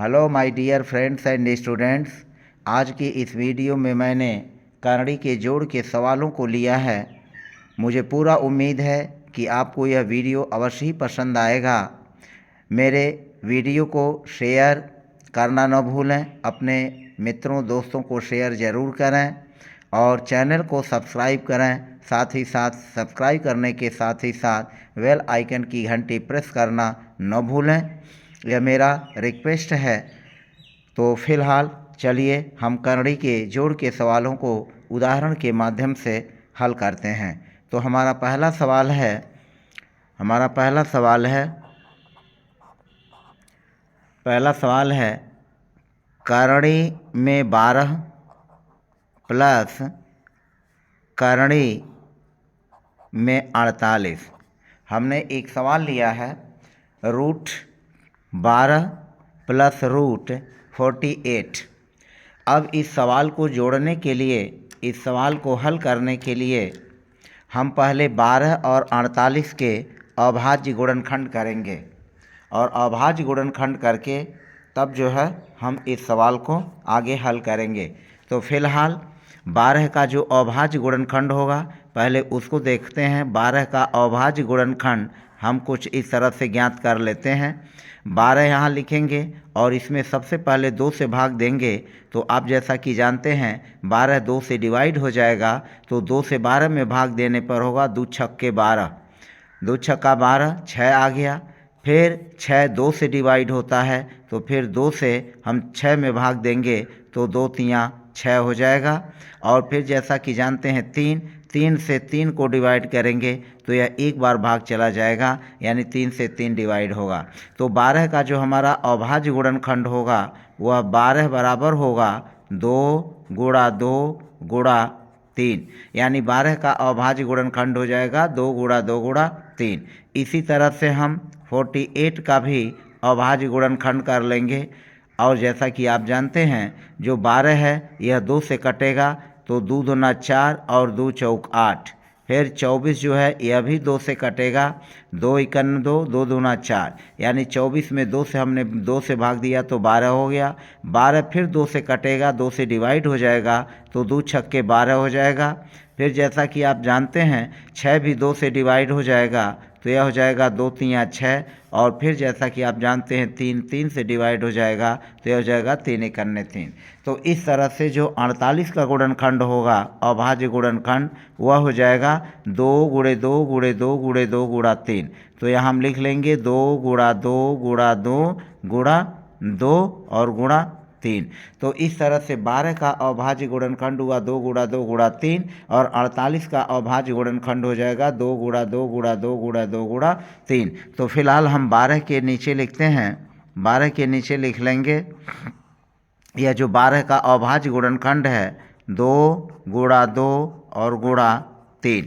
Hello my dear friends and students. आज की इस वीडियो में मैंने करणी के जोड़ के सवालों को लिया है। मुझे पूरा उम्मीद है कि आपको यह वीडियो अवश्य ही पसंद आएगा। मेरे वीडियो को शेयर करना न भूलें, अपने मित्रों दोस्तों को शेयर ज़रूर करें और चैनल को सब्सक्राइब करें। साथ ही साथ सब्सक्राइब करने के साथ ही साथ बेल आइकन की घंटी प्रेस करना न भूलें, यह मेरा रिक्वेस्ट है। तो फिलहाल चलिए हम करणी के जोड़ के सवालों को उदाहरण के माध्यम से हल करते हैं। तो हमारा पहला सवाल है करणी में 12 प्लस करणी में 48। हमने एक सवाल लिया है रूट 12 प्लस रूट 48। अब इस सवाल को जोड़ने के लिए, इस सवाल को हल करने के लिए हम पहले 12 और 48 के अभाज्य गुणनखंड करेंगे और अभाज्य गुणनखंड करके तब जो है हम इस सवाल को आगे हल करेंगे। तो फिलहाल 12 का जो अभाज्य गुणनखंड होगा पहले उसको देखते हैं। 12 का अभाज्य गुणनखंड हम कुछ इस तरह से ज्ञात कर लेते हैं। 12 यहाँ लिखेंगे और इसमें सबसे पहले 2 से भाग देंगे। तो आप जैसा कि जानते हैं 12 2 से डिवाइड हो जाएगा, तो 2 से 12 में भाग देने पर होगा 2 छक्के 12, 2 छक्का 12, 6 आ गया। फिर 6 2 से डिवाइड होता है, तो फिर 2 से हम 6 में भाग देंगे तो 2 तियाँ 6 हो जाएगा। और फिर जैसा कि जानते हैं 3 से 3 को डिवाइड करेंगे तो यह एक बार भाग चला जाएगा, यानी 3 से 3 डिवाइड होगा। तो 12 का जो हमारा अभाज्य गुणनखंड होगा वह 12 बराबर होगा 2 गुणा 2 गुणा 3, यानी 12 का अभाज्य गुणनखंड हो जाएगा 2 गुणा 2 गुणा 3। इसी तरह से हम 48 का भी अभाज्य गुणनखंड कर लेंगे। और जैसा कि आप जानते हैं जो 12 है यह 2 से कटेगा, तो 2 दूना 4 और 2 चौक 8। फिर 24 जो है यह भी 2 से कटेगा, 2 इक्यावन 2, 2 दूना 4, यानी 24 में 2 से हमने 2 से भाग दिया तो 12 हो गया। 12 फिर 2 से कटेगा, 2 से डिवाइड हो जाएगा तो 2 छक्के 12 हो जाएगा। फिर जैसा कि आप जानते हैं 6 भी 2 से डिवाइड हो जाएगा, तो यह हो जाएगा 2 तियाँ 6। और फिर जैसा कि आप जानते हैं 3 से डिवाइड हो जाएगा, तो यह हो जाएगा 3 इक्यावन 3। तो इस तरह से जो 48 का गुणनखंड होगा अभाज्य गुणनखंड वह हो जाएगा 2 गुणे 2 गुणे 2 गुणे 2 गुणा 3। तो यहाँ हम लिख लेंगे 2 गुणा 2 गुणा 2 गुणा 2 और गुणा 3। तो इस तरह से 12 का अभाज्य गुणनखंड हुआ 2 गुणा 2 गुणा 3 और 48 का अभाज्य गुणनखंड हो जाएगा 2 गुणा 2 गुणा 2 गुणा 2 गुणा 3। तो फिलहाल हम 12 के नीचे लिखते हैं, 12 के नीचे लिख लेंगे यह जो 12 का अभाज्य गुणनखंड है 2 गुणा 2 और गुणा 3।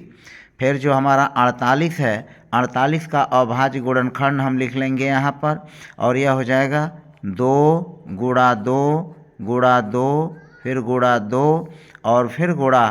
फिर जो हमारा 48 है, 48 का अभाज्य गुणनखंड हम लिख लेंगे यहाँ पर, और यह हो जाएगा 2 गुणा 2 गुणा 2 फिर गुणा 2 और फिर गुणा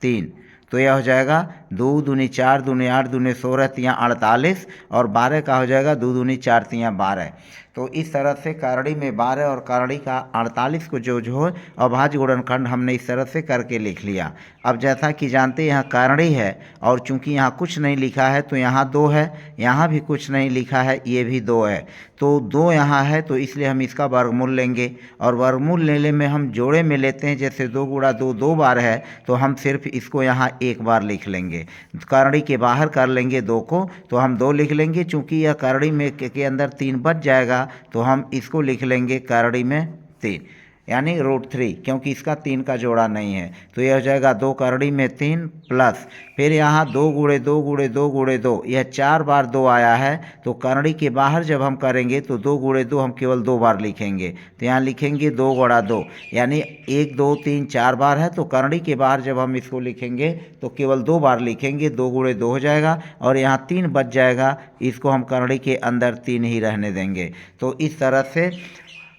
3। तो यह हो जाएगा 2 दूनी 4 दूनी 8 दूनी 16 तियाँ 48 और 12 का हो जाएगा 2 दूनी 4 तियाँ 12। तो इस तरह से करणी में 12 और करणी का 48 को जो अभाज्य गुणनखंड हमने इस तरह से करके लिख लिया। अब जैसा कि जानते हैं यहाँ करणी है और चूंकि यहाँ कुछ नहीं लिखा है तो यहाँ 2 है, यहाँ भी कुछ नहीं लिखा है ये भी 2 है, तो 2 यहाँ है तो इसलिए हम इसका वर्गमूल लेंगे। और वर्गमूल लेने में हम जोड़े में लेते हैं, जैसे 2 गुणा 2 2 बार है तो हम सिर्फ इसको यहाँ एक बार लिख लेंगे। करणी के बाहर कर लेंगे 2 को, तो हम 2 लिख लेंगे। चूंकि यह करणी में के अंदर 3 बच जाएगा तो हम इसको लिख लेंगे करणी में 3, यानी √3, क्योंकि इसका 3 का जोड़ा नहीं है। तो यह हो जाएगा 2 करणी में 3 प्लस फिर यहाँ 2 गुणे 2 गुणे 2 गुणे 2, यह 4 बार 2 आया है, तो करणी के बाहर जब हम करेंगे तो 2 गुणे 2 हम केवल 2 बार लिखेंगे, तो यहाँ लिखेंगे 2 गुणा 2, यानी 1 2 3 4 बार है, तो करणी के बाहर जब हम इसको लिखेंगे तो केवल 2 बार लिखेंगे, 2 गुणे 2 हो जाएगा और यहाँ 3 बच जाएगा, इसको हम करणी के अंदर 3 ही रहने देंगे। तो इस तरह से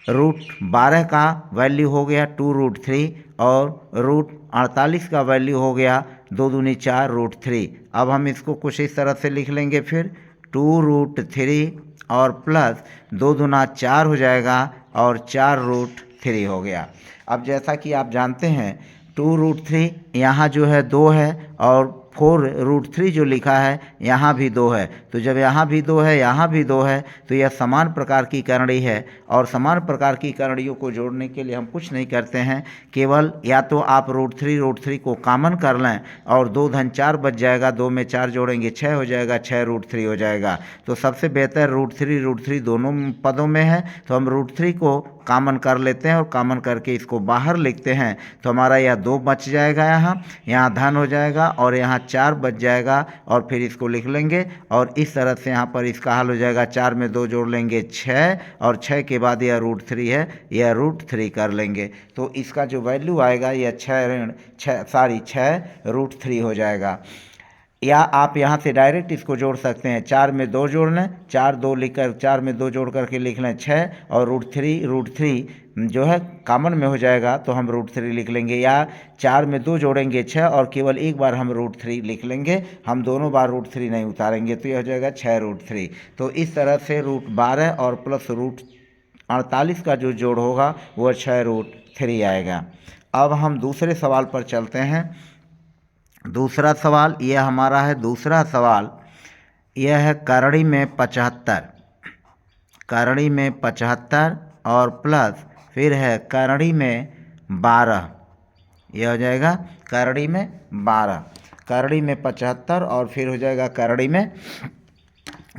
√12 का वैल्यू हो गया 2√3 और √48 का वैल्यू हो गया 2 दूनी 4 √3। अब हम इसको कुछ इस तरह से लिख लेंगे, फिर 2√3 और प्लस 2 दूना 4 हो जाएगा, और 4√3 हो गया। अब जैसा कि आप जानते हैं 2√3 यहाँ जो है 2 है और 4√3 जो लिखा है यहाँ भी 2 है। तो जब यहाँ भी 2 है यहाँ भी 2 है तो यह समान प्रकार की करणी है। और समान प्रकार की करणियों को जोड़ने के लिए हम कुछ नहीं करते हैं, केवल या तो आप √3 को कॉमन कर लें और 2 धन 4 बच जाएगा, 2 में 4 जोड़ेंगे 6 हो जाएगा, 6√3 हो जाएगा। तो सबसे बेहतर √3 दोनों पदों में है तो हम √3 को कॉमन कर लेते हैं और कॉमन करके इसको बाहर लिखते हैं। तो हमारा यह 2 बच जाएगा, यहाँ धन हो जाएगा और यहाँ 4 बच जाएगा और फिर इसको लिख लेंगे और इस तरह से यहाँ पर इसका हल हो जाएगा। 4 में 2 जोड़ लेंगे 6 और 6 के बाद यह √3 है, यह √3 कर लेंगे। तो इसका जो वैल्यू आएगा यह 6√3 हो जाएगा। या आप यहाँ से डायरेक्ट इसको जोड़ सकते हैं, 4 में 2 जोड़ लें, 4 2 लिखकर 4 में 2 जोड़ करके लिख लें 6 और √3 जो है कॉमन में हो जाएगा तो हम √3 लिख लेंगे। या 4 में 2 जोड़ेंगे 6 और केवल एक बार हम √3 लिख लेंगे, हम दोनों बार √3 नहीं उतारेंगे तो यह हो जाएगा 6√3। तो इस तरह से √12 और प्लस √48 का जो जोड़ होगा वह 6√3 आएगा। अब हम दूसरे सवाल पर चलते हैं। दूसरा सवाल यह हमारा है, दूसरा सवाल यह है करणी में 75, करणी में 75 और प्लस फिर है करणी में 12, यह हो जाएगा करणी में 12, करणी में 75 और फिर हो जाएगा करणी में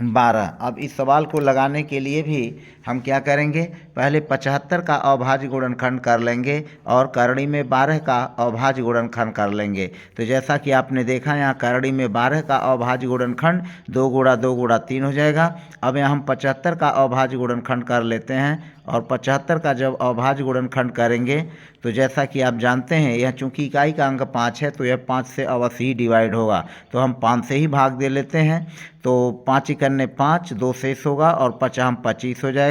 12। अब इस सवाल को लगाने के लिए भी हम क्या करेंगे, पहले 75 का अभाज्य गुणनखंड कर लेंगे और करणी में 12 का अभाज्य गुणनखंड कर लेंगे। तो जैसा कि आपने देखा यहाँ करणी में 12 का अभाज्य गुणनखंड 2 गुणा 2 गुणा 3 हो जाएगा। अब यहाँ हम 75 का अभाज्य गुणनखंड कर लेते हैं और 75 का जब अभाज्य गुणनखंड करेंगे तो जैसा कि आप जानते हैं यह चूंकि इकाई का अंक 5 है तो यह 5 से अवश्य ही डिवाइड होगा, तो हम 5 से ही भाग दे लेते हैं। तो 5 इकन्ने 5, 2 शेष होगा और 5 25 हो जाएगा।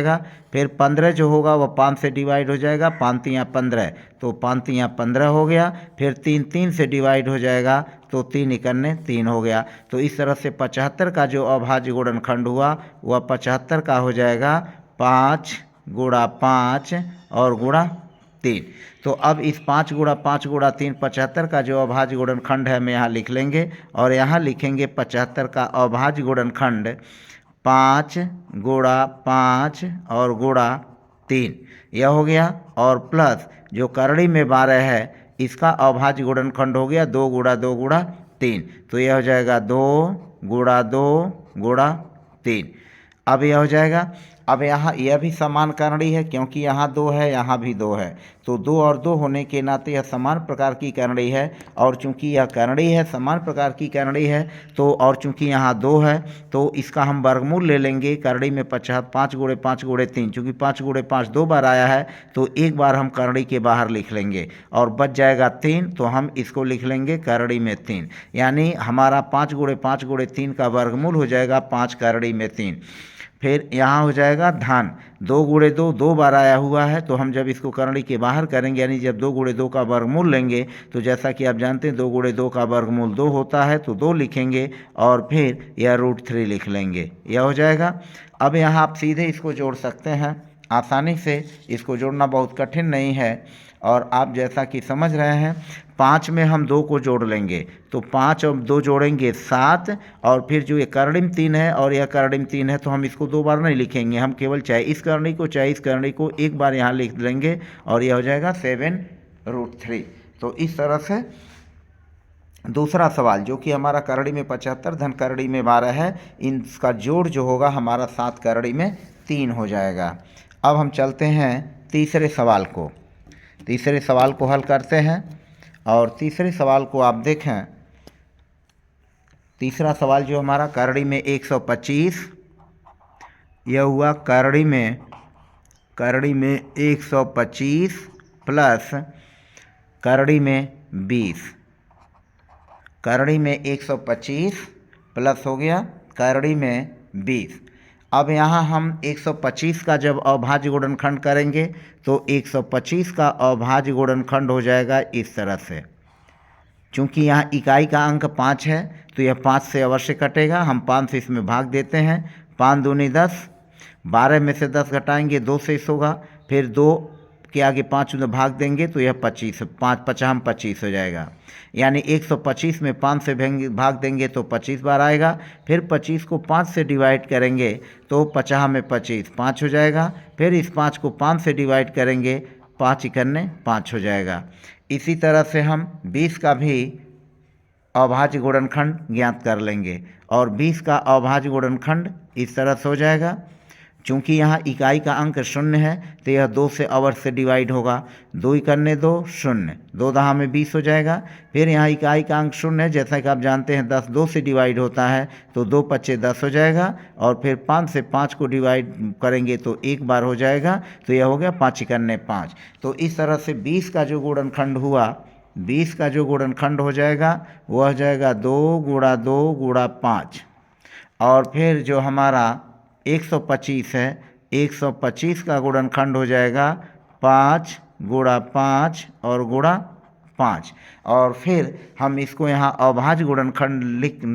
फिर 15 जो होगा वह 5 से डिवाइड हो जाएगा, 5 तियाँ 15 तो 5 तियाँ 15 हो गया। फिर 3 से डिवाइड हो जाएगा तो 3 इकन्ने 3 हो गया। तो इस तरह से 75 का जो अभाज्य गुणनखंड हुआ वह 75 का हो जाएगा 5 गुणा 5 और गुणा 3। तो अब इस 5 गुणा 5 गुणा 3 75 का जो अभाज्य गुणनखंड है हम यहाँ लिख लेंगे और यहाँ लिखेंगे 75 का अभाज्य गुणनखंड 5 गुणा 5 और गुणा 3, यह हो गया। और प्लस जो करणी में 12 है इसका अभाज्य गुणनखंड हो गया 2 गुणा 2 गुणा 3, तो यह हो जाएगा 2 गुणा 2 गुणा 3। अब यह हो जाएगा। अब यहाँ यह भी समान करणी है क्योंकि यहाँ 2 है यहाँ भी 2 है, तो 2 और 2 होने के नाते यह समान प्रकार की करणी है। और चूंकि यह करणी है, समान प्रकार की करणी है, तो और चूंकि यहाँ 2 है तो इसका हम वर्गमूल ले लेंगे। करणी में 5 गुणे 5 गुणे 3, चूँकि 5 गुणे 5 2 बार आया है तो एक बार हम करणी के बाहर लिख लेंगे और बच जाएगा 3, तो हम इसको लिख लेंगे करणी में 3। यानी हमारा 5 गुणे 5 गुणे 3 का वर्गमूल हो जाएगा 5 करणी में 3। फिर यहाँ हो जाएगा धन 2 गुणे 2 2 बार आया हुआ है, तो हम जब इसको करणी के बाहर करेंगे यानी जब 2 गुणे 2 का वर्गमूल लेंगे तो जैसा कि आप जानते हैं 2 गुणे 2 का वर्गमूल 2 होता है, तो 2 लिखेंगे और फिर यह √3 लिख लेंगे, यह हो जाएगा। अब यहाँ आप सीधे इसको जोड़ सकते हैं आसानी से, इसको जोड़ना बहुत कठिन नहीं है। और आप जैसा कि समझ रहे हैं 5 में हम 2 को जोड़ लेंगे तो 5 और 2 जोड़ेंगे 7, और फिर जो ये कर्णिम 3 है और यह कर्णिम 3 है तो हम इसको 2 बार नहीं लिखेंगे, हम केवल चाहे इस करणी को चाहे इस करणी को एक बार यहाँ लिख लेंगे और यह हो जाएगा 7√3। तो इस तरह से दूसरा सवाल जो कि हमारा करणी में 75 धन करणी में 12 है, इनका जोड़ जो होगा हमारा 7 करणी में 3 हो जाएगा। अब हम चलते हैं तीसरे सवाल को, तीसरे सवाल को हल करते हैं। और तीसरे सवाल को आप देखें, तीसरा सवाल जो हमारा करणी में 125, यह हुआ करणी में 125 प्लस करणी में 20, करणी में 125 प्लस हो गया करणी में 20। अब यहाँ हम 125 का जब अभाज्य गुणनखंड करेंगे तो 125 का अभाज्य गुणनखंड हो जाएगा इस तरह से। चूँकि यहाँ इकाई का अंक 5 है तो यह 5 से अवश्य कटेगा, हम 5 से इसमें भाग देते हैं। 5 दूनी 10, 12 में से 10 घटाएंगे 2 शेष होगा, फिर 2 के आगे 5 में भाग देंगे तो यह 25, 5 पचाम 25 हो जाएगा। यानी 125 में 5 से भाग देंगे तो 25 बार आएगा। फिर 25 को 5 से डिवाइड करेंगे तो 50 में 25 5 हो जाएगा। फिर इस 5 को 5 से डिवाइड करेंगे, 5 इकन्ने 5 हो जाएगा। इसी तरह से हम 20 का भी अभाज्य गुणनखंड ज्ञात कर लेंगे और 20 का अभाज्य गुणनखंड इस तरह से हो जाएगा। चूँकि यहाँ इकाई का अंक 0 है तो यह 2 से अवर्ग से डिवाइड होगा। 2 इकन्ने 2 0, 2 दहा में 20 हो जाएगा। फिर यहाँ इकाई का अंक 0 है, जैसा कि आप जानते हैं 10 2 से डिवाइड होता है तो 2 पच्चे 10 हो जाएगा। और फिर 5 से 5 को डिवाइड करेंगे तो एक बार हो जाएगा, तो यह हो गया 5 इकन्ने 5। तो इस तरह से 20 का जो गुणनखंड हुआ, 20 का जो गुणनखंड हो जाएगा वह हो जाएगा 2 गुणा 2 गुणा 5। और फिर जो हमारा 125 है, 125 का गुणनखंड हो जाएगा 5 गुणा 5 और गुणा 5। और फिर हम इसको यहाँ अभाज्य गुणनखंड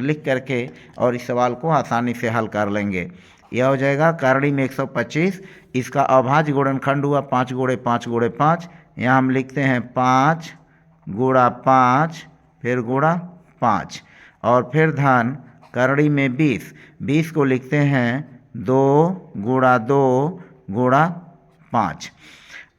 लिख करके और इस सवाल को आसानी से हल कर लेंगे। यह हो जाएगा करणी में 125, इसका अभाज्य गुणनखंड हुआ 5 गुणे 5 गुणे 5। यहाँ हम लिखते हैं 5 गुणा 5 फिर गुणा 5। और फिर धन करणी में 20 को लिखते हैं 2 गुणा 2 गुणा 5।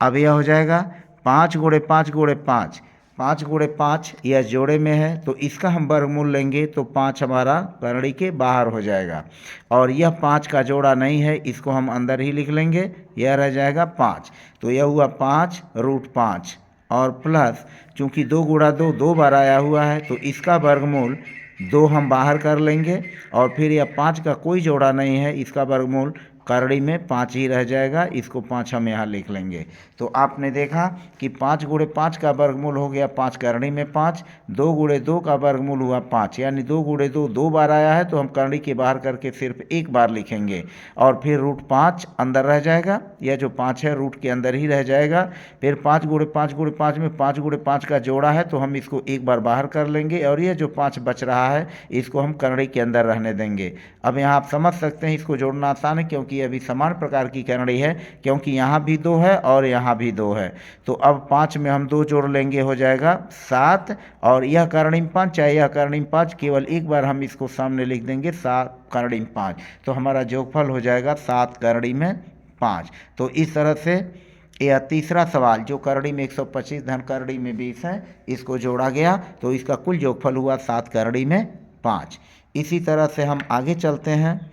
अब यह हो जाएगा 5 गुणे 5 गुणे 5, 5 गुणे 5 यह जोड़े में है तो इसका हम वर्गमूल लेंगे तो 5 हमारा करणी के बाहर हो जाएगा। और यह 5 का जोड़ा नहीं है, इसको हम अंदर ही लिख लेंगे, यह रह जाएगा 5। तो यह हुआ 5 रूट 5 और प्लस चूँकि 2 गुणा 2 2 बार आया हुआ है तो इसका वर्गमूल 2 हम बाहर कर लेंगे। और फिर यह 5 का कोई जोड़ा नहीं है, इसका वर्गमूल करणी में 5 ही रह जाएगा, इसको 5 हम यहाँ लिख लेंगे। तो आपने देखा कि 5 गुणे 5 का वर्गमूल हो गया 5 करणी में 5, 2 गुणे 2 का वर्गमूल हुआ 5, यानी 2 गुणे 2 2 बार आया है तो हम करणी के बाहर करके सिर्फ एक बार लिखेंगे। और फिर रूट 5 अंदर रह जाएगा, यह जो 5 है रूट के अंदर ही रह जाएगा। फिर 5 गुणे 5 गुणे 5 में 5 गुणे 5 का जोड़ा है तो हम इसको एक बार बाहर कर लेंगे और यह जो 5 बच रहा है इसको हम करणी के अंदर रहने देंगे। अब यहाँ आप समझ सकते हैं इसको जोड़ना आसान है क्योंकि अभी समान प्रकार की करणी है, क्योंकि यहाँ भी 2 है और यहाँ भी 2 है। तो अब 5 में हम 2 जोड़ लेंगे, हो जाएगा 7। और यह करणी में 5 चाहे यह करणी में 5, केवल एक बार हम इसको सामने लिख देंगे 7 करणी में 5, तो हमारा जोगफल हो जाएगा 7 करणी में 5। तो इस तरह से यह तीसरा सवाल जो करणी में 125 धन करणी में 20 है, इसको जोड़ा गया तो इसका कुल जोगफल हुआ 7 करणी में 5। इसी तरह से हम आगे चलते हैं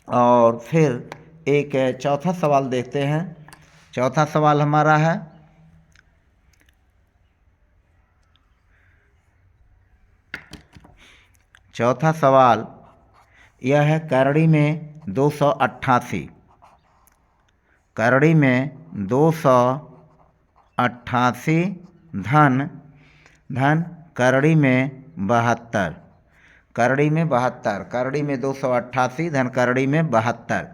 और फिर एक चौथा सवाल देखते हैं। चौथा सवाल हमारा है चौथा सवाल यह है करणी में 288, करणी में 288 धन करणी में 72, करणी में 72, करणी में 288 धन करणी में 72।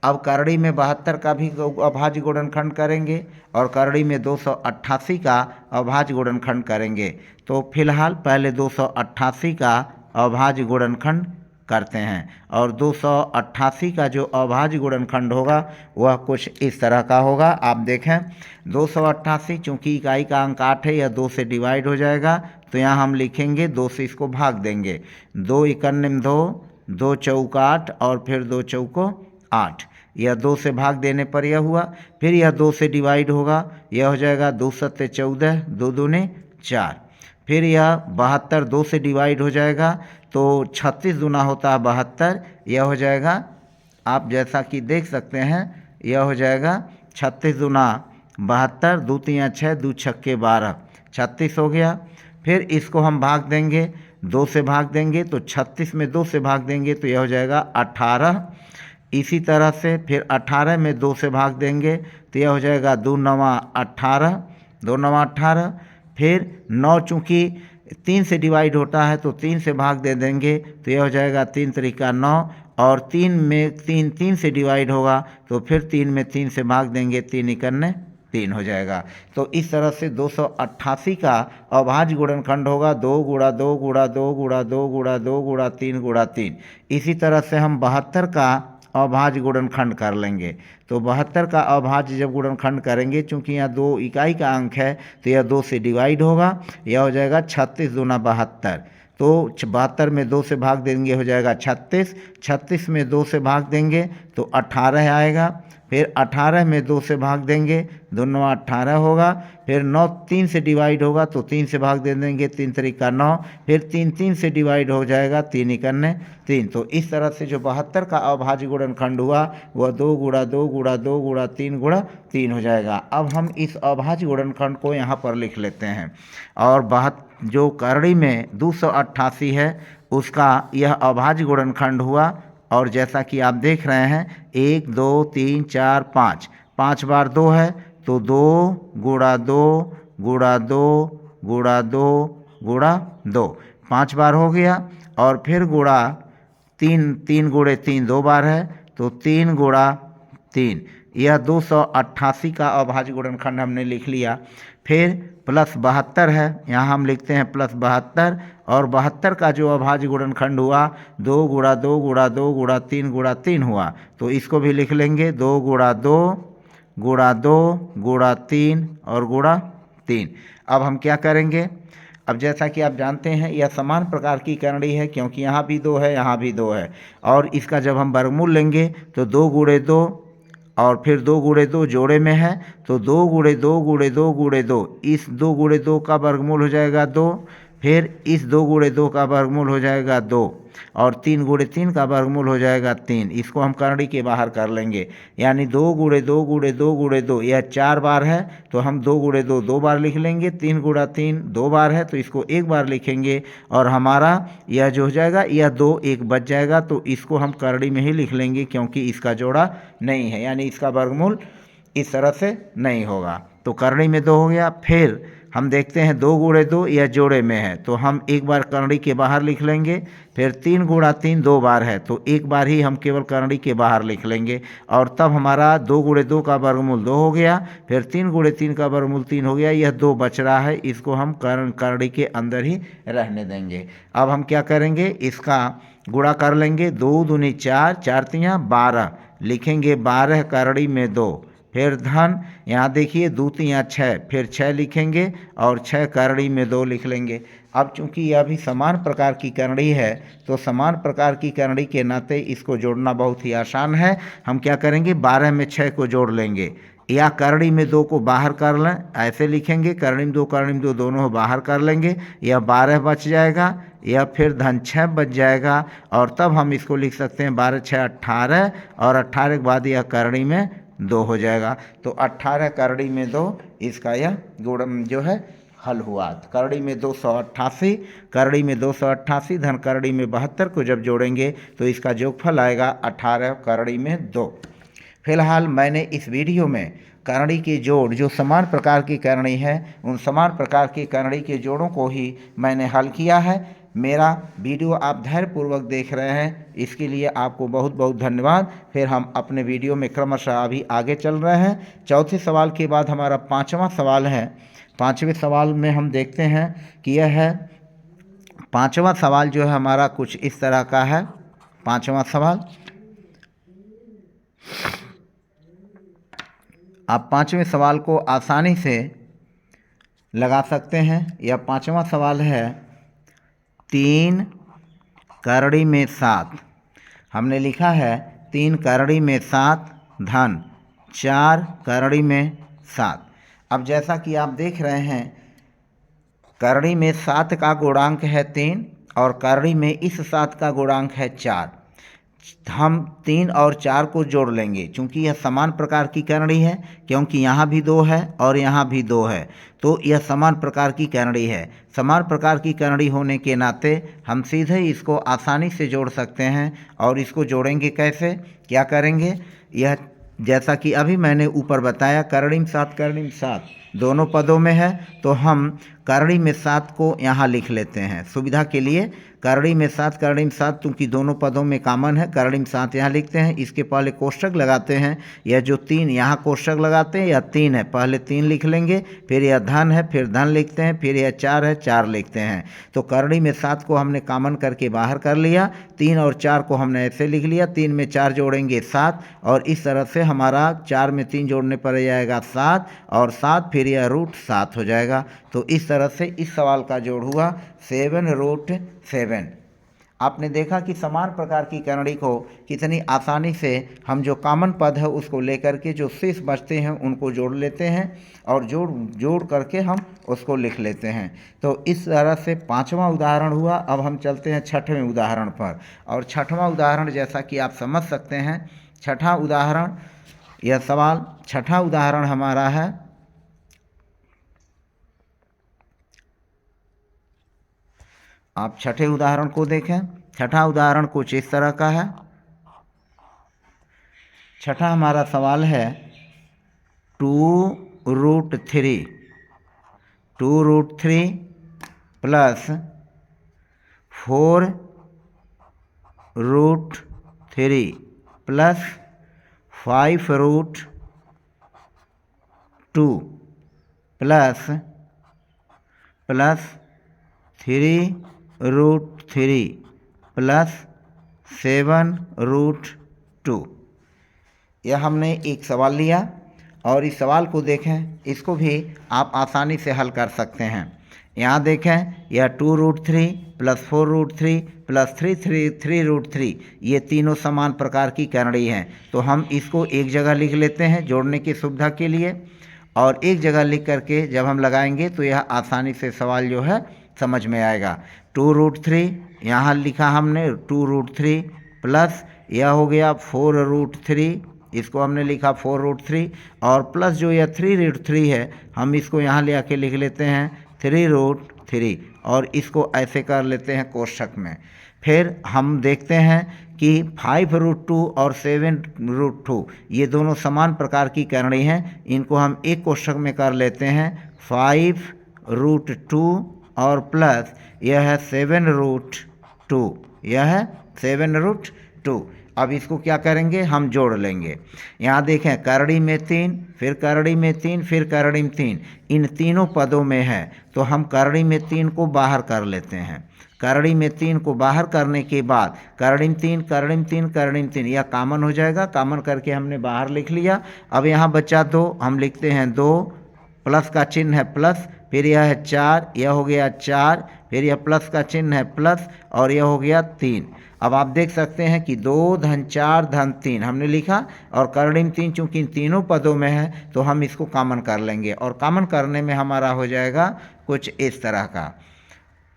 अब करणी में 72 का भी अभाज्य गुणनखंड करेंगे और करणी में 288 का अभाज्य गुणनखंड करेंगे। तो फिलहाल पहले 288 का अभाज्य गुणनखंड करते हैं और 288 का जो अभाज्य गुणनखंड होगा वह कुछ इस तरह का होगा। आप देखें 288 चूँकि इकाई का अंक 8 है, यह 2 से डिवाइड हो जाएगा तो यहाँ हम लिखेंगे 2 से इसको भाग देंगे। 2 इकन्ने 2, 2 चौक 8 और फिर 2 चौको 8, यह 2 से भाग देने पर यह हुआ। फिर यह 2 से डिवाइड होगा, यह हो जाएगा 2 सत्ते 14, 2 दूने 4। फिर यह 72 2 से डिवाइड हो जाएगा तो 36 दूना होता है 72, यह हो जाएगा, आप जैसा कि देख सकते हैं यह हो जाएगा 36 दूना 72, 2 तियाँ 6, 2 छक्के 12, 36 हो गया। फिर इसको हम भाग देंगे, 2 से भाग देंगे तो 36 में 2 से भाग देंगे तो यह हो जाएगा 18। इसी तरह से फिर 18 में 2 से भाग देंगे तो यह हो जाएगा 2 नवा 18, 2 नवा 18। फिर 9 चूँकि 3 से डिवाइड होता है तो 3 से भाग दे देंगे तो यह हो जाएगा 3 त्रिका 9 और 3 में 3 से डिवाइड होगा तो फिर 3 में 3 से भाग देंगे, 3 इकन्ने 3 हो जाएगा। तो इस तरह से 288 का अभाज्य गुणनखंड होगा 2 गुणा 2 गुणा 2 गुणा 2 गुणा 2 गुणा 3 गुणा 3। इसी तरह से हम 72 का अभाज्य गुणनखंड कर लेंगे। तो 72 का अभाज्य जब गुणनखंड करेंगे, चूँकि यहाँ 2 इकाई का अंक है तो यह 2 से डिवाइड होगा, यह हो जाएगा 36 दूना 72। तो 72 में 2 से भाग देंगे हो जाएगा 36, 36 में 2 से भाग देंगे तो 18 आएगा, फिर 18 में 2 से भाग देंगे, 2 9 18 होगा, फिर 9 3 से डिवाइड होगा तो 3 से भाग दे देंगे, 3 तरीका 9, फिर 3 3 से डिवाइड हो जाएगा, 3 इकन्ने 3। तो इस तरह से जो 72 का अभाज्य गुणनखंड हुआ वह 2 गुणा 2 गुणा 2 गुणा 3 गुणा 3 हो जाएगा। अब हम इस अभाज्य गुणनखंड को यहाँ पर लिख लेते हैं, और जो करड़ी में 288 है उसका यह अभाज्य गुणनखंड हुआ। और जैसा कि आप देख रहे हैं 1 2 3 4 5, 5 बार 2 है तो 2 गुणा 2 गुणा 2 गुणा 2 गुणा 2, 5 बार हो गया। और फिर गुणा 3, 3 गुणे 3 2 बार है तो 3 गुणा 3, यह 288 का अभाज्य गुणनखंड हमने लिख लिया। फिर प्लस 72 है, यहाँ हम लिखते हैं प्लस 72, और 72 का जो अभाज्य गुणनखंड हुआ 2 गुणा 2 गुणा 2 गुणा 3 गुणा 3 हुआ, तो इसको भी लिख लेंगे 2 गुणा 2 गुणा 2 गुणा 3 और गुणा 3। अब हम क्या करेंगे, अब जैसा कि आप जानते हैं यह समान प्रकार की करणी है, क्योंकि यहाँ भी 2 है यहाँ भी 2 है, और इसका जब हम वर्गमूल लेंगे तो 2 गुणे 2 और फिर 2 गुणे 2 जोड़े में है तो 2 गुणे 2 गुणे 2 गुणे 2, इस 2 गुणे 2 का वर्गमूल हो जाएगा 2, फिर इस 2 गुणे 2 का वर्गमूल हो जाएगा 2, और 3 गुणे 3 का वर्गमूल हो जाएगा 3। इसको हम करणी के बाहर कर लेंगे, यानी 2 गुणे 2 गुणे 2 गुणे 2, यह 4 बार है तो हम 2 गुणे 2 2 बार लिख लेंगे, 3 गुणा 3 2 बार है तो इसको 1 बार लिखेंगे, और हमारा यह जो हो जाएगा यह 2 1 बच जाएगा, तो इसको हम करणी में ही लिख लेंगे क्योंकि इसका जोड़ा नहीं है, यानी इसका वर्गमूल इस तरह से नहीं होगा। तो करणी में 2 हो गया। फिर हम देखते हैं 2 गुणे 2 यह जोड़े में है तो हम 1 बार करणी के बाहर लिख लेंगे, फिर 3 गुणा 3 2 बार है तो 1 बार ही हम केवल करणी के बाहर लिख लेंगे, और तब हमारा 2 गुणे 2 का वर्गमूल 2 हो गया, फिर 3 गुणे 3 का वर्गमूल 3 हो गया, यह 2 बच रहा है, इसको हम करणी के अंदर ही रहने देंगे। अब हम क्या करेंगे, इसका गुणा कर लेंगे, 2 दूनी 4, 4 तियाँ 12 लिखेंगे, 12 करणी में 2, फिर धन यहाँ देखिए 2 तियाँ 6, फिर 6 लिखेंगे और 6 करणी में 2 लिख लेंगे। अब चूंकि यह भी समान प्रकार की करणी है तो समान प्रकार की करणी के नाते इसको जोड़ना बहुत ही आसान है। हम क्या करेंगे, 12 में 6 को जोड़ लेंगे, या करणी में 2 को बाहर कर लें, ऐसे लिखेंगे, करणी में 2 करणी में 2 दोनों बाहर कर लेंगे, यह 12 बच जाएगा, या फिर धन 6 बच जाएगा, और तब हम इसको लिख सकते हैं 12 6 18, और 18 के बाद यह करणी में 2 हो जाएगा। तो 18 करणी में 2 इसका यह गुण जो है हल हुआ। करणी में 288, करणी में 288 धन करणी में 72 को जब जोड़ेंगे तो इसका योगफल आएगा 18 करणी में 2। फिलहाल मैंने इस वीडियो में करणी के जोड़ जो समान प्रकार की करणी है उन समान प्रकार की करणी के जोड़ों को ही मैंने हल किया है। मेरा वीडियो आप धैर्यपूर्वक देख रहे हैं, इसके लिए आपको बहुत बहुत धन्यवाद। फिर हम अपने वीडियो में क्रमशः अभी आगे चल रहे हैं। चौथे सवाल के बाद हमारा 5वां सवाल है। 5वें सवाल में हम देखते हैं कि यह है, 5वां सवाल जो है हमारा कुछ इस तरह का है। 5वां सवाल आप 5वें सवाल को आसानी से लगा सकते हैं। यह 5वां सवाल है, 3 करणी में 7, हमने लिखा है 3 करणी में 7 धन 4 करणी में 7। अब जैसा कि आप देख रहे हैं करणी में 7 का गुणांक है 3 और करणी में इस 7 का गुणांक है 4। हम 3 और 4 को जोड़ लेंगे, चूँकि यह समान प्रकार की करणी है, क्योंकि यहाँ भी 2 है और यहाँ भी 2 है, तो यह समान प्रकार की करणी है। समान प्रकार की करणी होने के नाते हम सीधे इसको आसानी से जोड़ सकते हैं। और इसको जोड़ेंगे कैसे, क्या करेंगे, यह जैसा कि अभी मैंने ऊपर बताया करणी में 7 दोनों पदों में है, तो हम करणी में 7 को यहाँ लिख लेते हैं सुविधा के लिए। करड़ी में 7, करड़ी में 7 क्योंकि दोनों पदों में कॉमन है, करड़ी में 7 यहाँ लिखते हैं। इसके पहले कोष्ठक लगाते हैं, यह जो 3 यहाँ कोष्ठक लगाते हैं, यह 3 है, पहले 3 लिख लेंगे, फिर यह धन है, फिर धन लिखते हैं, फिर यह 4 है, 4 लिखते हैं। तो करड़ी में 7 को हमने कॉमन करके बाहर कर लिया, 3 और 4 को हमने ऐसे लिख लिया, 3 में 4 जोड़ेंगे 7, और इस तरह से हमारा 4 में 3 जोड़ने पर जाएगा 7, और 7 फिर यह रूट 7 हो जाएगा। तो इस तरह से इस सवाल का जोड़ हुआ 7√7। आपने देखा कि समान प्रकार की करड़ी को कितनी आसानी से हम जो कॉमन पद है उसको लेकर के जो शेष बचते हैं उनको जोड़ लेते हैं, और जोड़ करके हम उसको लिख लेते हैं। तो इस तरह से 5वां उदाहरण हुआ। अब हम चलते हैं 6वें उदाहरण पर, और 6वां उदाहरण जैसा कि आप समझ सकते हैं, 6ठा उदाहरण, यह सवाल 6ठा उदाहरण हमारा है, आप 6ठे उदाहरण को देखें। 6ठा उदाहरण कुछ इस तरह का है। 6ठा हमारा सवाल है 2√3 प्लस 4√3 प्लस 5√2 प्लस 3√3 प्लस 7√2। यह हमने एक सवाल लिया, और इस सवाल को देखें, इसको भी आप आसानी से हल कर सकते हैं। यहाँ देखें, यह 2√3 प्लस 4√3 प्लस 3√3 ये तीनों समान प्रकार की करड़ी हैं। तो हम इसको एक जगह लिख लेते हैं जोड़ने की सुविधा के लिए, और एक जगह लिख करके जब हम लगाएंगे तो यह आसानी से सवाल जो है समझ में आएगा। 2√3 यहाँ लिखा हमने 2√3 प्लस यह हो गया 4√3, इसको हमने लिखा 4√3, और प्लस जो यह 3√3 है हम इसको यहाँ ले आके लिख लेते हैं 3√3, और इसको ऐसे कर लेते हैं कोष्ठक में। फिर हम देखते हैं कि 5√2 और 7√2 ये दोनों समान प्रकार की करणी हैं, इनको हम एक कोष्ठक में कर लेते हैं 5√2 और प्लस यह है 7√2, यह है 7√2। अब इसको क्या करेंगे, हम जोड़ लेंगे। यहाँ देखें, करड़ी में 3, फिर करड़ी में 3, फिर करड़ी में 3, इन तीनों पदों में है, तो हम करड़ी में 3 को बाहर कर लेते हैं। करड़ी में 3 को बाहर करने के बाद करड़ी में 3, करड़ी में 3, करड़ी में 3, यह कॉमन हो जाएगा। कॉमन करके हमने बाहर लिख लिया। अब यहाँ बचा 2, हम लिखते हैं 2, प्लस का चिन्ह है प्लस, फिर यह है 4, यह हो गया 4, फिर यह प्लस का चिन्ह है प्लस, और यह हो गया 3। अब आप देख सकते हैं कि 2 धन 4 धन 3 हमने लिखा, और करड़ी में 3 चूँकि इन तीनों पदों में है तो हम इसको कॉमन कर लेंगे, और कॉमन करने में हमारा हो जाएगा कुछ इस तरह का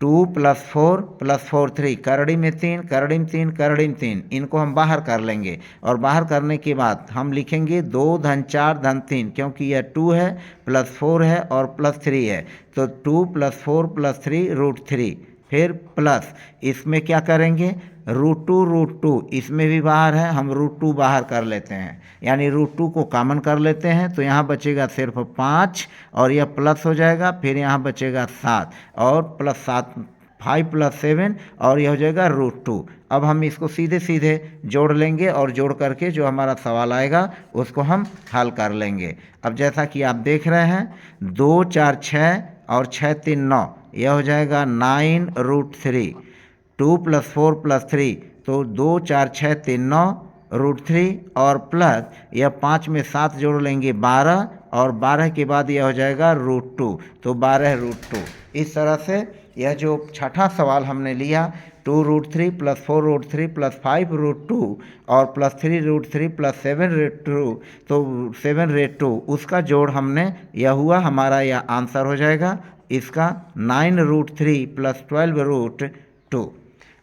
2 प्लस 4 प्लस 4 3, करड़ी में 3, करड़ी में 3, करड़ी में 3, इनको हम बाहर कर लेंगे, और बाहर करने के बाद हम लिखेंगे 2 धन 4 धन 3, क्योंकि यह 2 है प्लस 4 है और प्लस 3 है, तो 2 प्लस 4 प्लस 3√3, फिर प्लस इसमें क्या करेंगे √2, इसमें भी बाहर है, हम √2 बाहर कर लेते हैं, यानी √2 को कॉमन कर लेते हैं, तो यहाँ बचेगा सिर्फ 5, और यह प्लस हो जाएगा, फिर यहाँ बचेगा 7, और प्लस 7, 5 प्लस 7, और यह हो जाएगा √2। अब हम इसको सीधे सीधे जोड़ लेंगे, और जोड़ करके जो हमारा सवाल आएगा उसको हम हल कर लेंगे। अब जैसा कि आप देख रहे हैं, 2 4 6 और 6 3 9, यह हो जाएगा 9√3, 2 प्लस 4 प्लस 3, तो 2 4 6 3 9√3, और प्लस यह 5 में 7 जोड़ लेंगे 12, और 12 के बाद यह हो जाएगा √2, तो 12√2। इस तरह से यह जो छठा सवाल हमने लिया 2√3 प्लस 4√3 प्लस 5√2 और प्लस 3√3 प्लस 7√2, तो 7√2 उसका जोड़ हमने यह हुआ, हमारा यह आंसर हो जाएगा इसका 9√3 प्लस 12√2।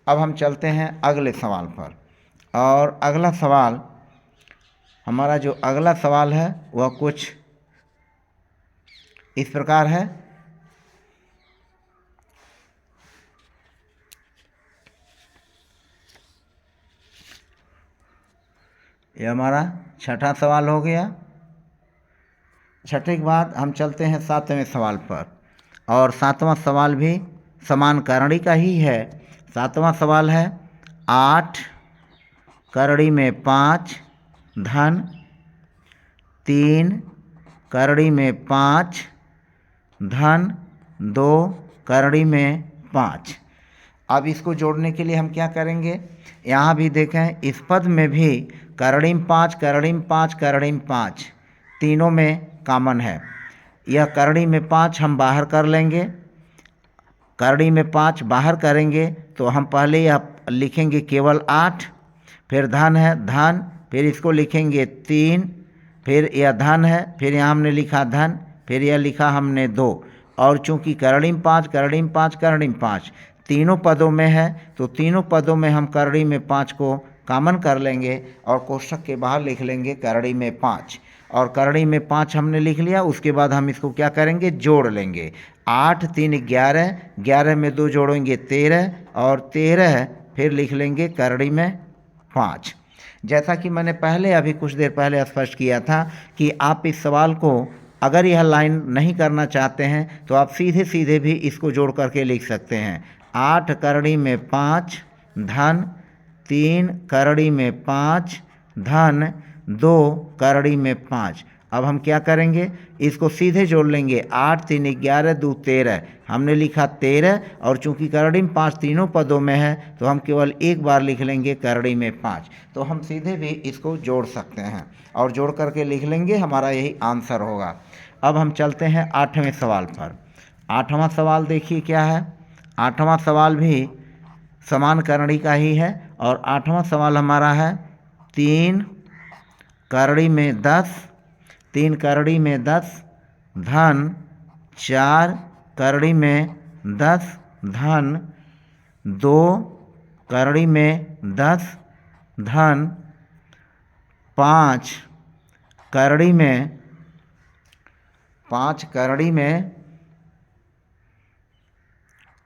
अब हम चलते हैं अगले सवाल पर, और अगला सवाल हमारा जो अगला सवाल है वह कुछ इस प्रकार है। यह हमारा छठा सवाल हो गया। छठे के बाद हम चलते हैं 7वें सवाल पर, और 7वां सवाल भी समान करणी का ही है। 7वां सवाल है 8 करड़ी में 5 धन 3 करड़ी में 5 धन 2 करड़ी में 5। अब इसको जोड़ने के लिए हम क्या करेंगे, यहाँ भी देखें इस पद में भी करड़ी में 5 करड़ी में 5 करड़ी में 5 तीनों में कॉमन है। यह करड़ी में 5 हम बाहर कर लेंगे, करड़ी में 5 बाहर करेंगे तो हम पहले यह लिखेंगे केवल 8, फिर धन है धन, फिर इसको लिखेंगे 3, फिर यह धन है, फिर यहाँ हमने लिखा धन, फिर यह लिखा हमने 2। और चूंकि करड़ी में 5 करड़ी में 5 करड़ी में 5 तीनों पदों में है तो तीनों पदों में हम करड़ी में 5 को कॉमन कर लेंगे और कोष्ठक के बाहर लिख लेंगे करड़ी में 5। और करड़ी में 5 हमने लिख लिया, उसके बाद हम इसको क्या करेंगे, जोड़ लेंगे। 8 3 11, 11 में 2 जोड़ेंगे 13, और 13 फिर लिख लेंगे करड़ी में 5। जैसा कि मैंने पहले अभी कुछ देर पहले स्पष्ट किया था कि आप इस सवाल को अगर यह लाइन नहीं करना चाहते हैं तो आप सीधे सीधे भी इसको जोड़ करके लिख सकते हैं। 8 करड़ी में 5 धन 3 करड़ी में 5 धन 2 करड़ी में 5। अब हम क्या करेंगे, इसको सीधे जोड़ लेंगे। 8 3 11 2 13, हमने लिखा 13, और चूंकि करड़ी में 5 तीनों पदों में है तो हम केवल एक बार लिख लेंगे करड़ी में 5। तो हम सीधे भी इसको जोड़ सकते हैं और जोड़ करके लिख लेंगे, हमारा यही आंसर होगा। अब हम चलते हैं 8वें सवाल पर। 8वां सवाल देखिए क्या है। 8वां सवाल भी समान करड़ी का ही है और 8वां सवाल हमारा है 3 करड़ी में 10, 3 करड़ी में 10 धन 4 करड़ी में 10 धन 2 करड़ी में 10 धन 5 करड़ी में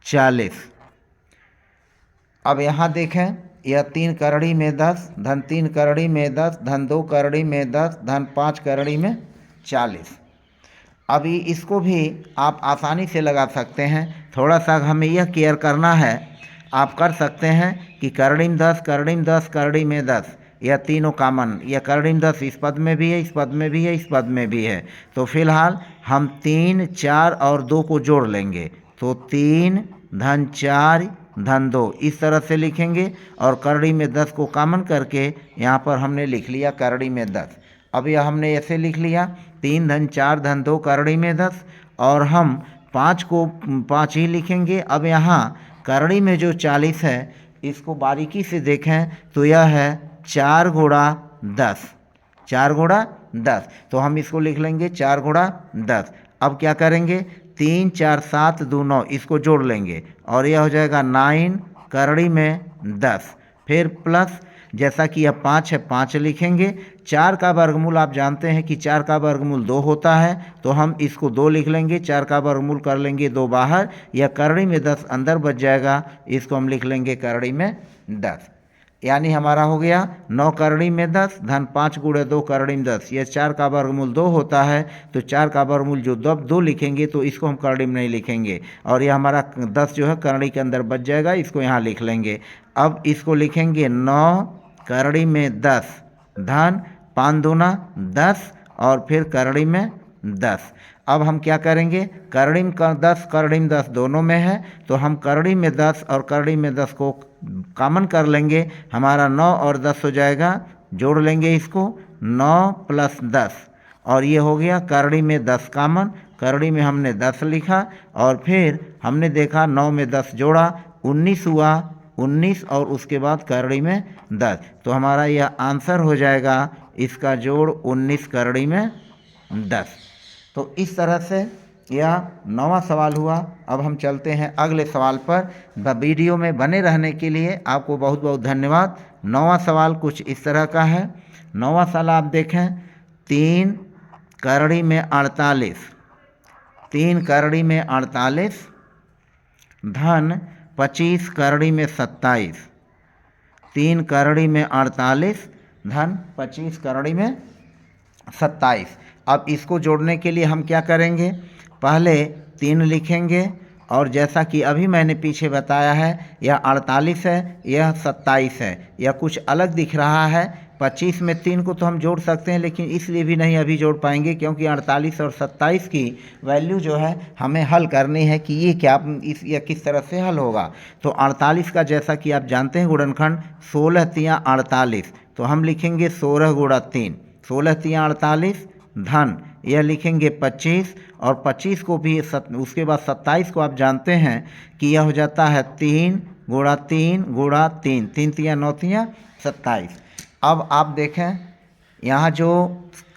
40। अब यहाँ देखें, यह 3 करड़ी में 10 धन 3 करड़ी में 10 धन 2 करड़ी में 10 धन 5 करड़ी में 40। अभी इसको भी आप आसानी से लगा सकते हैं, थोड़ा सा हमें यह केयर करना है। आप कर सकते हैं कि करड़ी में 10 करड़ी में 10 करड़ी में 10, यह तीनों कॉमन, यह करड़ी में 10 इस पद में भी है, इस पद में भी है, इस पद में भी है। तो फिलहाल हम 3 4 और 2 को जोड़ लेंगे, तो 3 धन 4 धन 2 इस तरह से लिखेंगे और करड़ी में 10 को कॉमन करके यहाँ पर हमने लिख लिया करड़ी में 10। अब यह हमने ऐसे लिख लिया 3 धन 4 धन 2 करड़ी में 10, और हम 5 को 5 ही लिखेंगे। अब यहाँ करड़ी में जो 40 है इसको बारीकी से देखें तो यह है 4 गुणा 10, 4 गुणा 10, तो हम इसको लिख लेंगे 4 गुणा 10। अब क्या करेंगे, 3 4 7 2 9 इसको जोड़ लेंगे और यह हो जाएगा 9 करड़ी में 10, फिर प्लस जैसा कि यह 5 है 5 लिखेंगे। 4 का वर्गमूल आप जानते हैं कि 4 का वर्गमूल 2 होता है, तो हम इसको 2 लिख लेंगे, 4 का वर्गमूल कर लेंगे 2 बाहर, यह करड़ी में 10 अंदर बच जाएगा, इसको हम लिख लेंगे करड़ी में 10। यानी हमारा हो गया 9 करड़ी में 10 धन 5 गुणे 2 करड़ी में 10। यह 4 का वर्गमूल 2 होता है, तो 4 का वर्गमूल जो 2 लिखेंगे तो इसको हम करड़ी में नहीं लिखेंगे, और यह हमारा 10 जो है करड़ी के अंदर बच जाएगा, इसको यहाँ लिख लेंगे। अब इसको लिखेंगे 9 करड़ी में 10 धन 5 दूना 10 और फिर करड़ी में 10। अब हम क्या करेंगे, करड़ी में 10 करड़ी में 10 दोनों में है, तो हम करड़ी में 10 और करड़ी में 10 को कॉमन कर लेंगे, हमारा 9 और 10 हो जाएगा, जोड़ लेंगे इसको 9 प्लस 10, और ये हो गया करड़ी में 10 कॉमन, करड़ी में हमने 10 लिखा और फिर हमने देखा 9 में 10 जोड़ा 19 हुआ, 19 और उसके बाद करड़ी में 10, तो हमारा यह आंसर हो जाएगा, इसका जोड़ 19 करड़ी में 10। तो इस तरह से यह 9वां सवाल हुआ। अब हम चलते हैं अगले सवाल पर। वीडियो में बने रहने के लिए आपको बहुत बहुत धन्यवाद। 9वां सवाल कुछ इस तरह का है। 9वां सवाल आप देखें, 3 करड़ी में 48, 3 करड़ी में 48 धन 25 करड़ी में 27, 3 करड़ी में 48 धन 25 करड़ी में 27। अब इसको जोड़ने के लिए हम क्या करेंगे, पहले 3 लिखेंगे और जैसा कि अभी मैंने पीछे बताया है, यह 48 है, यह 27 है। यह कुछ अलग दिख रहा है। 25 में 3 को तो हम जोड़ सकते हैं, लेकिन इसलिए भी नहीं अभी जोड़ पाएंगे क्योंकि 48 और 27 की वैल्यू जो है हमें हल करनी है कि ये क्या यह किस तरह से हल होगा। तो 48 का जैसा कि आप जानते हैं गुणनखंड 16 तियाँ 48, तो हम लिखेंगे 16 गुणा 3, 16 तियाँ 48 धन यह लिखेंगे 25, और 25 को भी उसके बाद 27 को आप जानते हैं कि यह हो जाता है 3 गुणा 3 गुणा 3, 3 तियाँ 9 तियाँ 27। अब आप देखें यहाँ जो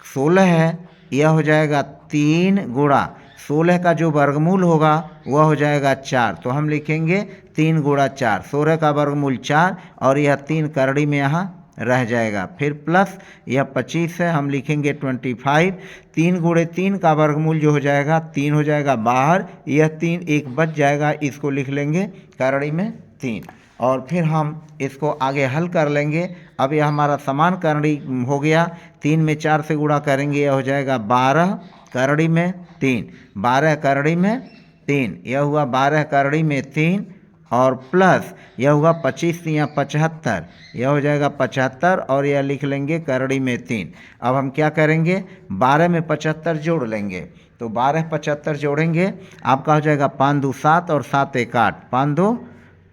16 है यह हो जाएगा 3 गुणा 16 का जो वर्गमूल होगा वह हो जाएगा 4, तो हम लिखेंगे 3 गुणा 4, 16 का वर्गमूल 4 और यह 3 करड़ी में यहाँ रह जाएगा। फिर प्लस यह 25 है, हम लिखेंगे 25, 3 गुणे 3 का वर्गमूल जो हो जाएगा 3 हो जाएगा बाहर, यह 3 एक बच जाएगा, इसको लिख लेंगे करड़ी में 3, और फिर हम इसको आगे हल कर लेंगे। अब यह हमारा समान करड़ी हो गया, 3 में 4 से गुणा करेंगे यह हो जाएगा 12 करड़ी में 3, 12 करड़ी में 3, यह हुआ 12 करड़ी में 3, और प्लस यह हुआ 25 तियाँ 75, यह हो जाएगा 75 और यह लिख लेंगे करड़ी में 3। अब हम क्या करेंगे, 12 में 75 जोड़ लेंगे, तो 12 75 जोड़ेंगे आपका हो जाएगा 5 2 7 और 7 1 8, 5 2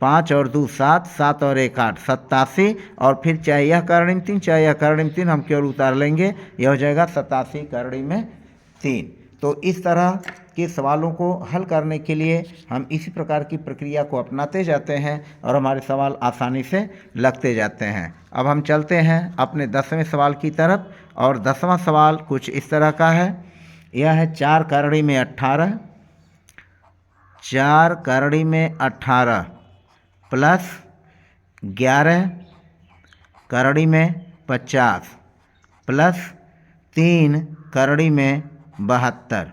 5 और 2 7, 7 और 1 8, 87, और फिर चाहे यह करड़ी में 3 चाहे यह करड़ी में 3 हम केवल उतार लेंगे, यह हो जाएगा 87 करड़ी में 3। तो इस तरह के सवालों को हल करने के लिए हम इसी प्रकार की प्रक्रिया को अपनाते जाते हैं और हमारे सवाल आसानी से लगते जाते हैं। अब हम चलते हैं अपने 10वें सवाल की तरफ, और 10वां सवाल कुछ इस तरह का है। यह है 4 करड़ी में 18, 4 करड़ी में 18 प्लस 11 करड़ी में 50 प्लस 3 करड़ी में 72,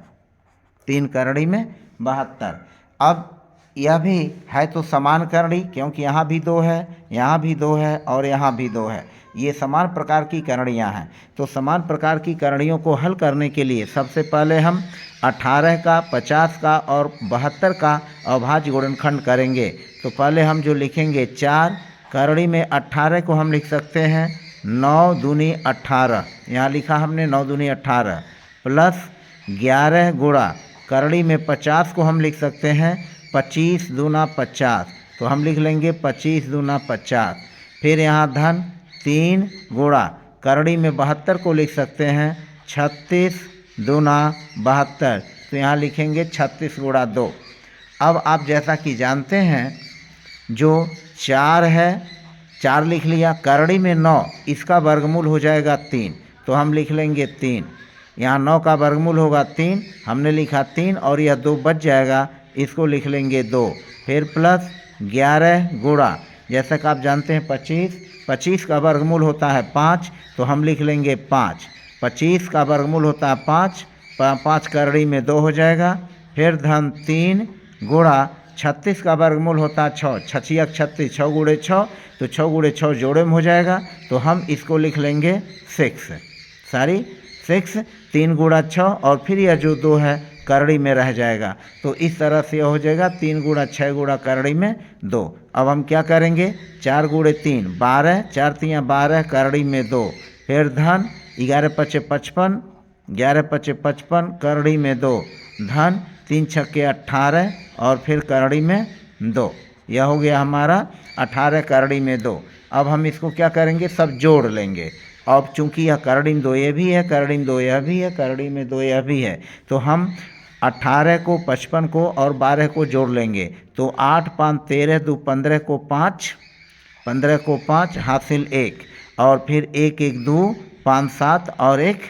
3 करड़ी में 72। अब यह भी है तो समान करड़ी, क्योंकि यहाँ भी 2 है, यहाँ भी 2 है और यहाँ भी 2 है, ये समान प्रकार की करणियाँ हैं। तो समान प्रकार की करणियों को हल करने के लिए सबसे पहले हम 18 का, 50 का और 72 का अभाज्य गुणनखंड करेंगे। तो पहले हम जो लिखेंगे 4 करड़ी में 18 को हम लिख सकते हैं 9 दूनी 18, यहाँ लिखा हमने 9 दूनी 18, प्लस 11 गुणा करड़ी में 50 को हम लिख सकते हैं 25 दूना 50, तो हम लिख लेंगे 25 दूना 50। फिर यहाँ धन 3 गुणा करड़ी में 72 को लिख सकते हैं 36 दूना 72, तो यहाँ लिखेंगे 36 गुणा 2। अब आप जैसा कि जानते हैं जो 4 है, 4 लिख लिया, करड़ी में 9 इसका वर्गमूल हो जाएगा 3, तो हम लिख लेंगे 3, यहाँ 9 का वर्गमूल होगा 3, हमने लिखा 3 और यह 2 बच जाएगा, इसको लिख लेंगे 2। फिर प्लस 11 गुणा, जैसा कि आप जानते हैं 25 का वर्गमूल होता है 5, तो हम लिख लेंगे 5, 25 का वर्गमूल होता है 5, 5 करड़ी में 2 हो जाएगा। फिर धन 3 गुणा 36 का वर्गमूल होता है 6, 6 36, 6 गुणे 6, तो 6 गुणे 6 जोड़े में हो जाएगा, तो हम इसको लिख लेंगे 6, 6, 3 गुणा 6 और फिर यह जो 2 है करड़ी में रह जाएगा, तो इस तरह से हो जाएगा 3 गुणा 6 गुणा करड़ी में 2। अब हम क्या करेंगे, 4 गुणे 3 12, 4 तियाँ 12 करड़ी में 2, फिर धन 11 पचे 55, 11 पचे 55 करड़ी में 2, धन 3 छक्के 18 और फिर करड़ी में 2, यह हो गया हमारा 18 करड़ी में 2। अब हम इसको क्या करेंगे, सब जोड़ लेंगे। अब चूंकि यह करड़ी में 2 यह भी है, करड़ी में 2 यह भी है, करड़ी में 2 यह भी है, तो हम 18 को 55 को और 12 को जोड़ लेंगे, तो 8 5 13 2 15 को 5, 15 को 5 हासिल 1, और फिर 1 1 2 5 7 और 1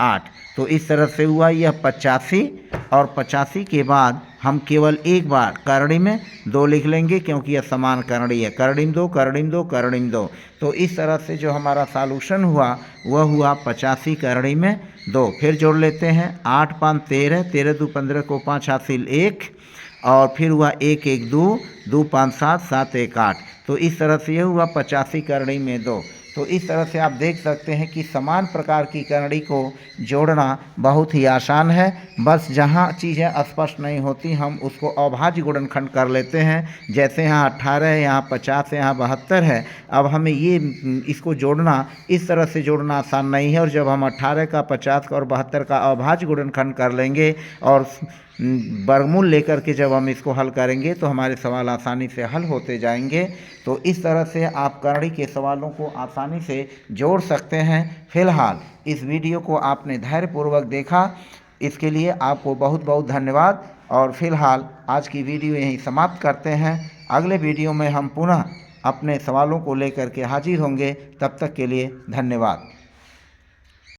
8, तो इस तरह से हुआ यह 85। और 85 के बाद हम केवल एक बार करड़ी में 2 लिख लेंगे, क्योंकि यह समान करड़ी है, करड़ी में 2 करड़ी में 2 करड़ी में 2, तो इस तरह से जो हमारा सॉल्यूशन हुआ वह हुआ 85 करड़ी में 2। फिर जोड़ लेते हैं 8 5 13, 13 2 15 को 5 हासिल 1, और फिर हुआ 1 1 2 2 5 7 7 1 8, तो इस तरह से यह हुआ 85 करड़ी में 2। तो इस तरह से आप देख सकते हैं कि समान प्रकार की करड़ी को जोड़ना बहुत ही आसान है। बस जहाँ चीज़ें स्पष्ट नहीं होती हम उसको अभाज्य गुणनखंड कर लेते हैं। जैसे यहाँ 18 है, यहाँ 50 है, यहाँ 72 है। अब हमें ये इसको जोड़ना इस तरह से जोड़ना आसान नहीं है। और जब हम 18 का, 50 का और 72 का अभाज्य गुणनखंड कर लेंगे और वर्गमूल लेकर के जब हम इसको हल करेंगे तो हमारे सवाल आसानी से हल होते जाएंगे। तो इस तरह से आप करड़ी के सवालों को आसानी से जोड़ सकते हैं। फिलहाल इस वीडियो को आपने धैर्यपूर्वक देखा, इसके लिए आपको बहुत बहुत धन्यवाद। और फिलहाल आज की वीडियो यहीं समाप्त करते हैं। अगले वीडियो में हम पुनः अपने सवालों को लेकर के हाजिर होंगे। तब तक के लिए धन्यवाद।